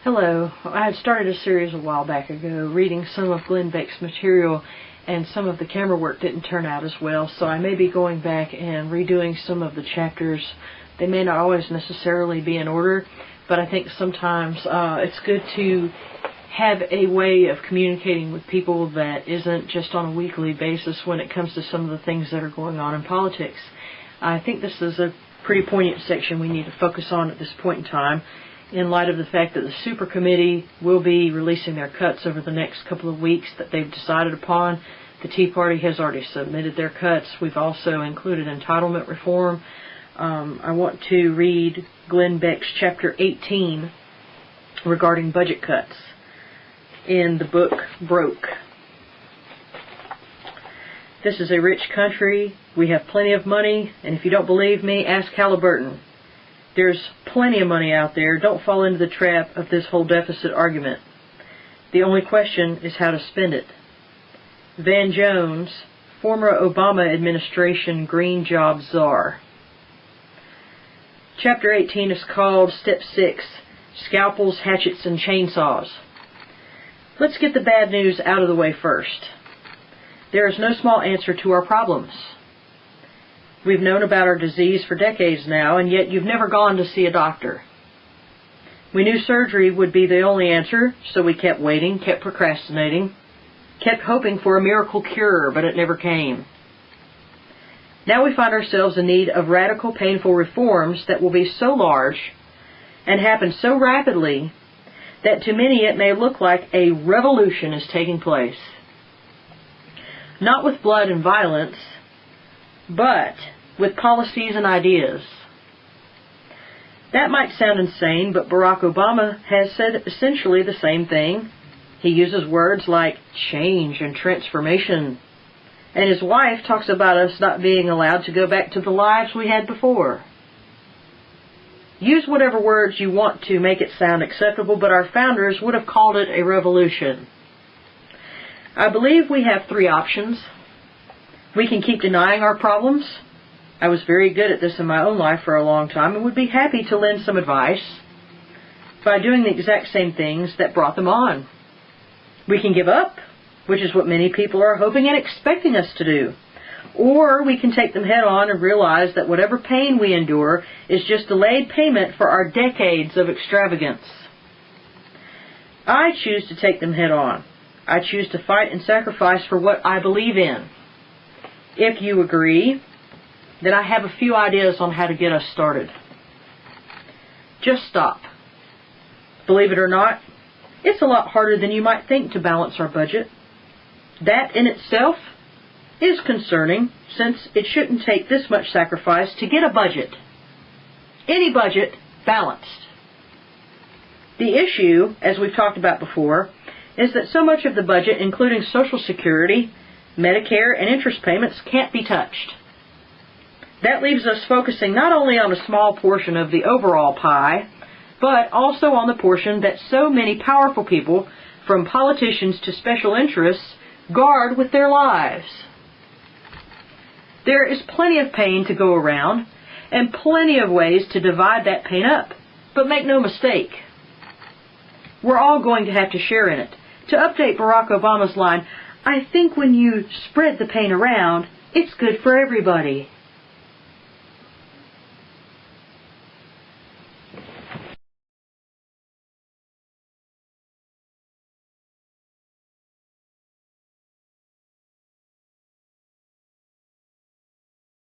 Hello. I had started a series a while back ago reading some of Glenn Beck's material, and some of the camera work didn't turn out as well, so I may be going back and redoing some of the chapters. They may not always necessarily be in order, but I think sometimes it's good to have a way of communicating with people that isn't just on a weekly basis when it comes to some of the things that are going on in politics. I think this is a pretty poignant section we need to focus on at this point in time, in light of the fact that the Super Committee will be releasing their cuts over the next couple of weeks that they've decided upon. The Tea Party has already submitted their cuts. We've also included entitlement reform. I want to read Glenn Beck's Chapter 18 regarding budget cuts in the book Broke. This is a rich country. We have plenty of money, and if you don't believe me, ask Halliburton. There's plenty of money out there. Don't fall into the trap of this whole deficit argument. The only question is how to spend it. Van Jones, former Obama administration green job czar. Chapter 18 is called Step 6, Scalpels, Hatchets, and Chainsaws. Let's get the bad news out of the way first. There is no small answer to our problems. We've known about our disease for decades now, and yet you've never gone to see a doctor. We knew surgery would be the only answer, so we kept waiting, kept procrastinating, kept hoping for a miracle cure, but it never came. Now we find ourselves in need of radical, painful reforms that will be so large and happen so rapidly that to many it may look like a revolution is taking place. Not with blood and violence, but with policies and ideas. That might sound insane, but Barack Obama has said essentially the same thing. He uses words like change and transformation. And his wife talks about us not being allowed to go back to the lives we had before. Use whatever words you want to make it sound acceptable, but our founders would have called it a revolution. I believe we have three options. We can keep denying our problems. I was very good at this in my own life for a long time and would be happy to lend some advice by doing the exact same things that brought them on. We can give up, which is what many people are hoping and expecting us to do. Or we can take them head on and realize that whatever pain we endure is just delayed payment for our decades of extravagance. I choose to take them head on. I choose to fight and sacrifice for what I believe in. If you agree, then I have a few ideas on how to get us started. Just stop. Believe it or not, it's a lot harder than you might think to balance our budget. That in itself is concerning, since it shouldn't take this much sacrifice to get a budget. Any budget balanced. The issue, as we've talked about before, is that so much of the budget, including Social Security, Medicare, and interest payments, can't be touched. That leaves us focusing not only on a small portion of the overall pie, but also on the portion that so many powerful people, from politicians to special interests, guard with their lives. There is plenty of pain to go around, and plenty of ways to divide that pain up, but make no mistake, we're all going to have to share in it. To update Barack Obama's line, I think when you spread the pain around, it's good for everybody.